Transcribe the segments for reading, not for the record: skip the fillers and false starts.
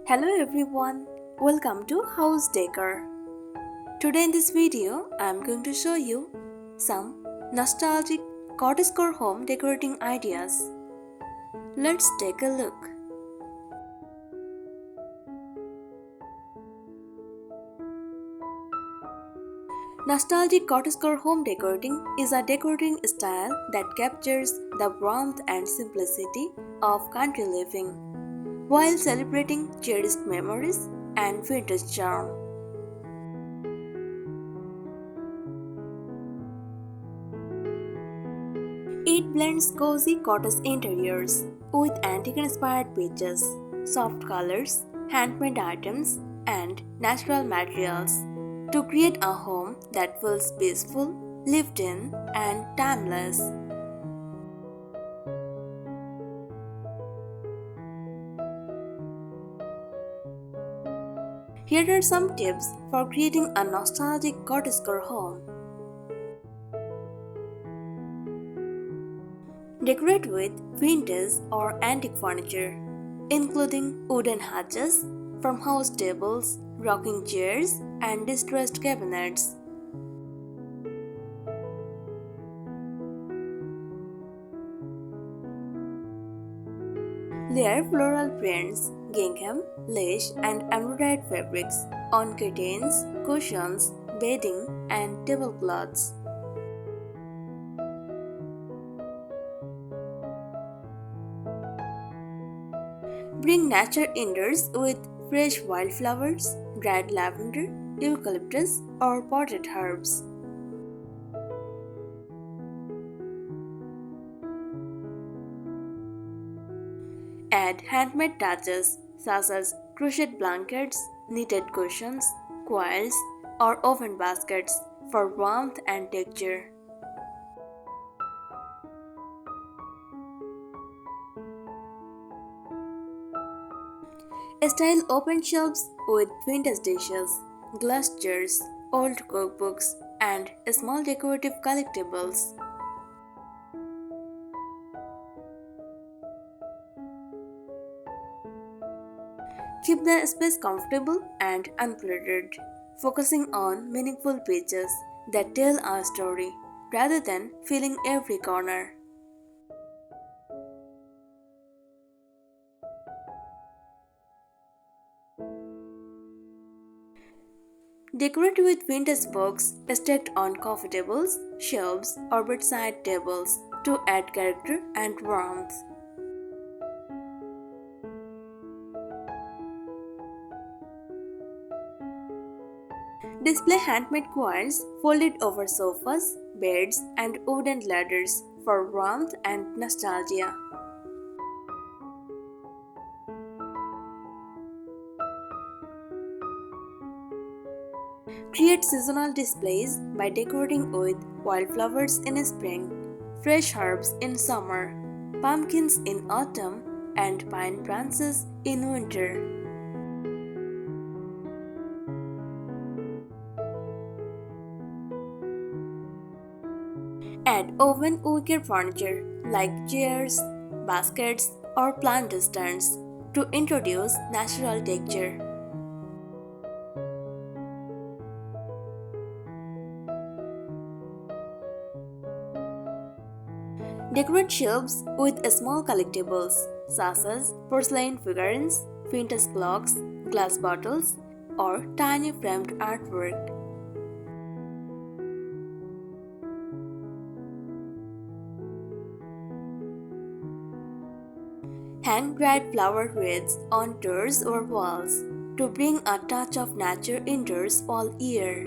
Hello everyone, welcome to House Decor. Today in this video, I am going to show you some nostalgic cottagecore home decorating ideas. Let's take a look. Nostalgic cottagecore home decorating is a decorating style that captures the warmth and simplicity of country living, while celebrating cherished memories and vintage charm. It blends cozy cottage interiors with antique-inspired beaches, soft colors, handmade items, and natural materials to create a home that feels peaceful, lived in, and timeless. Here are some tips for creating a nostalgic cottagecore home. Decorate with vintage or antique furniture, including wooden hatches, farmhouse tables, rocking chairs, and distressed cabinets. Layer floral prints, gingham, lace, and embroidered fabrics on curtains, cushions, bedding, and tablecloths. Bring nature indoors with fresh wildflowers, dried lavender, eucalyptus, or potted herbs. Add handmade touches such as crochet blankets, knitted cushions, coils, or oven baskets for warmth and texture. Style open shelves with vintage dishes, glass jars, old cookbooks, and small decorative collectibles. Keep the space comfortable and uncluttered, focusing on meaningful pieces that tell a story rather than filling every corner. Decorate with vintage books stacked on coffee tables, shelves, or bedside tables to add character and warmth. Display handmade coins folded over sofas, beds, and wooden ladders for warmth and nostalgia. Create seasonal displays by decorating with wildflowers in spring, fresh herbs in summer, pumpkins in autumn, and pine branches in winter. Add oven wicker furniture like chairs, baskets, or plant stands to introduce natural texture. Decorate shelves with small collectibles such as porcelain figurines, vintage clocks, glass bottles, or tiny framed artwork. Hang dried flower wreaths on doors or walls to bring a touch of nature indoors all year.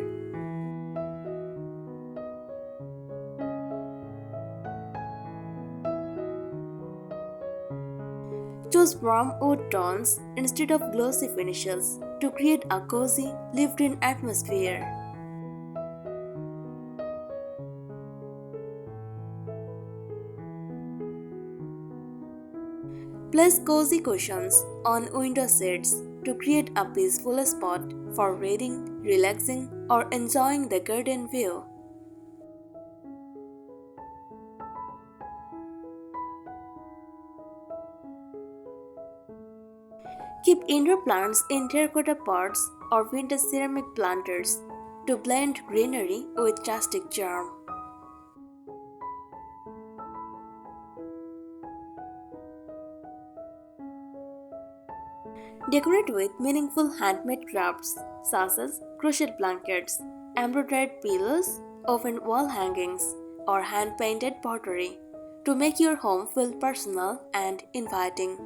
Choose warm wood tones instead of glossy finishes to create a cozy, lived-in atmosphere. Place cozy cushions on window seats to create a peaceful spot for reading, relaxing, or enjoying the garden view. Keep indoor plants in terracotta pots or vintage ceramic planters to blend greenery with rustic charm. Decorate with meaningful handmade crafts such as crochet blankets, embroidered pillows, open wall hangings, or hand painted pottery to make your home feel personal and inviting.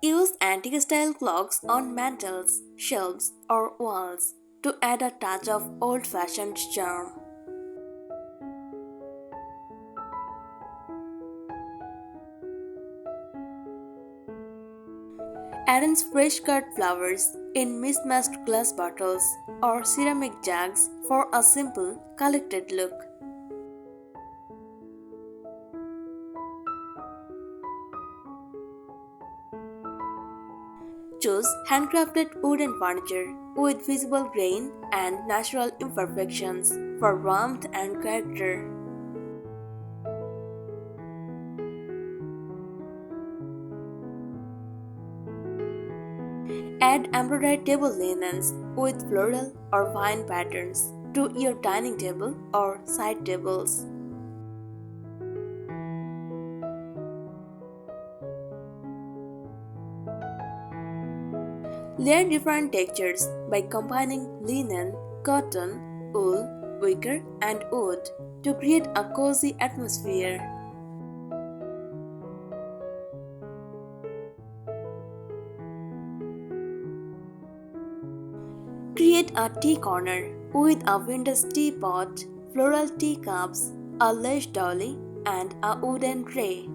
Use antique style clocks on mantels, shelves, or walls to add a touch of old fashioned charm. Arrange fresh cut flowers in mismatched glass bottles or ceramic jugs for a simple, collected look. Choose handcrafted wooden furniture with visible grain and natural imperfections for warmth and character. Add embroidered table linens with floral or vine patterns to your dining table or side tables. Layer different textures by combining linen, cotton, wool, wicker, and wood to create a cozy atmosphere. Create a tea corner with a vintage teapot, floral teacups, a lace dolly, and a wooden tray.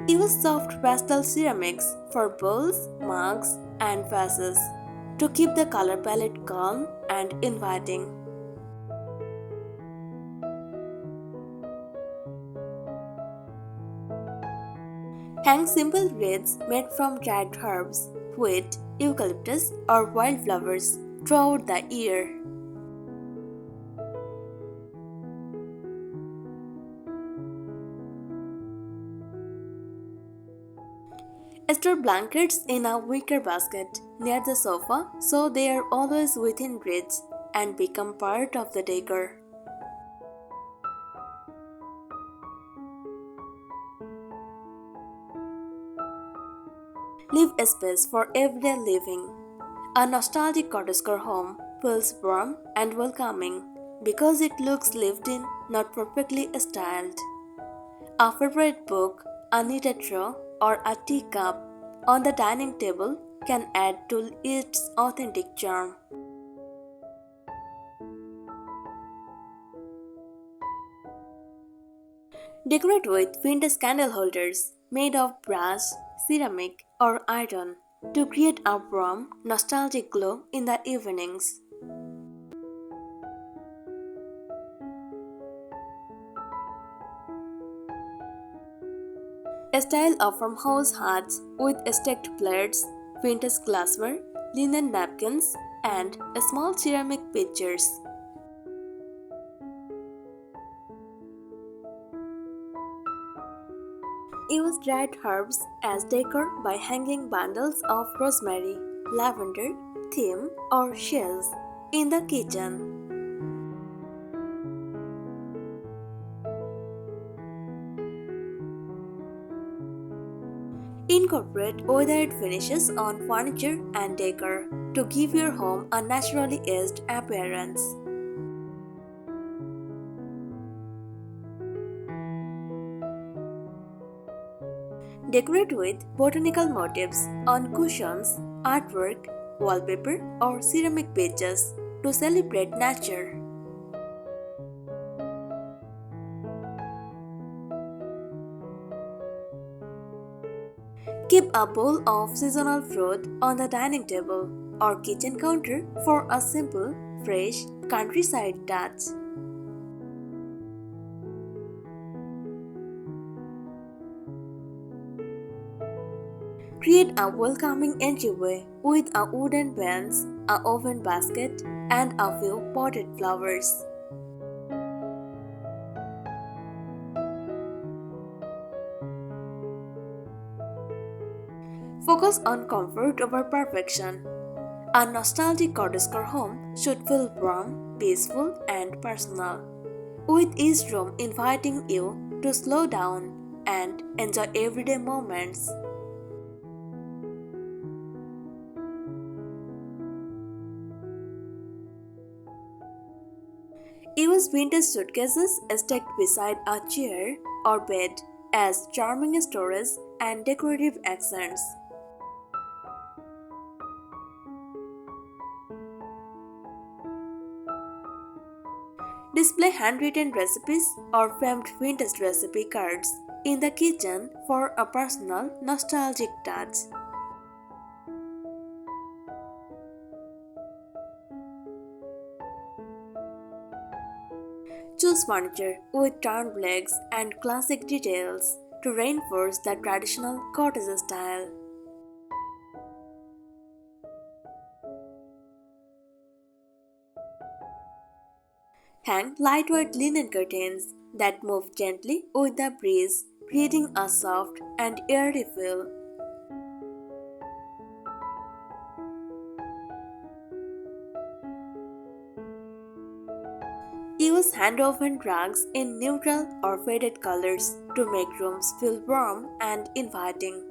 Use soft pastel ceramics for bowls, mugs, and vases to keep the color palette calm and inviting. Hang simple wreaths made from dried herbs, wheat, eucalyptus, or wildflowers throughout the year. Store blankets in a wicker basket near the sofa so they are always within reach and become part of the decor. Leave space for everyday living. A nostalgic cottagecore home feels warm and welcoming because it looks lived in, not perfectly styled. A favorite book, a knitted throw, or a teacup on the dining table can add to its authentic charm. Decorate with vintage candle holders made of brass, ceramic, or iron to create a warm, nostalgic glow in the evenings. Style a farmhouse hut with stacked plates, vintage glassware, linen napkins, and small ceramic pitchers. Use dried herbs as decor by hanging bundles of rosemary, lavender, thyme, or shells in the kitchen. Incorporate weathered finishes on furniture and decor to give your home a naturally aged appearance. Decorate with botanical motifs on cushions, artwork, wallpaper, or ceramic pages to celebrate nature. Keep a bowl of seasonal fruit on the dining table or kitchen counter for a simple, fresh, countryside touch. Create a welcoming entryway with a wooden bench, a oven basket, and a few potted flowers. Focus on comfort over perfection. A nostalgic cottagecore home should feel warm, peaceful, and personal, with each room inviting you to slow down and enjoy everyday moments. Use vintage suitcases stacked beside a chair or bed as charming storage and decorative accents. Display handwritten recipes or framed vintage recipe cards in the kitchen for a personal, nostalgic touch. Choose furniture with turned legs and classic details to reinforce the traditional cottage style. Hang lightweight linen curtains that move gently with the breeze, creating a soft and airy feel. Use hand-woven rugs in neutral or faded colors to make rooms feel warm and inviting.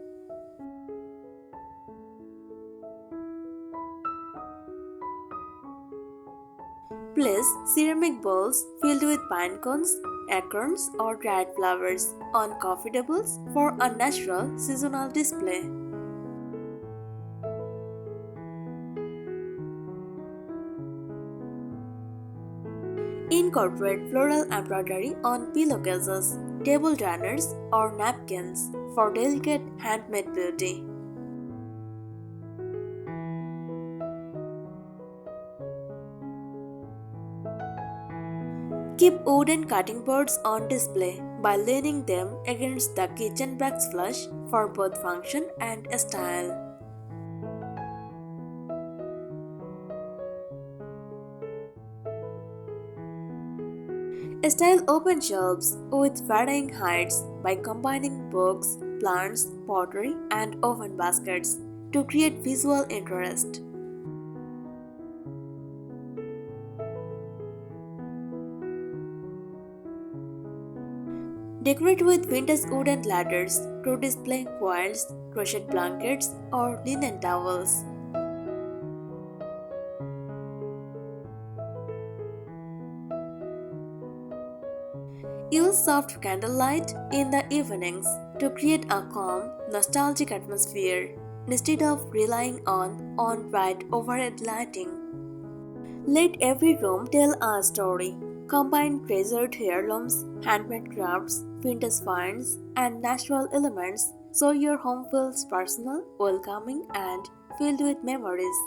Place ceramic bowls filled with pine cones, acorns, or dried flowers on coffee tables for a natural seasonal display. Incorporate floral embroidery on pillowcases, table runners, or napkins for delicate handmade beauty. Keep wooden cutting boards on display by leaning them against the kitchen backsplash for both function and style. Style open shelves with varying heights by combining books, plants, pottery, and oven baskets to create visual interest. Decorate with vintage wooden ladders to display quilts, crochet blankets, or linen towels. Use soft candlelight in the evenings to create a calm, nostalgic atmosphere instead of relying on bright overhead lighting. Let every room tell a story. Combine treasured heirlooms, handmade crafts, vintage finds, and natural elements so your home feels personal, welcoming, and filled with memories.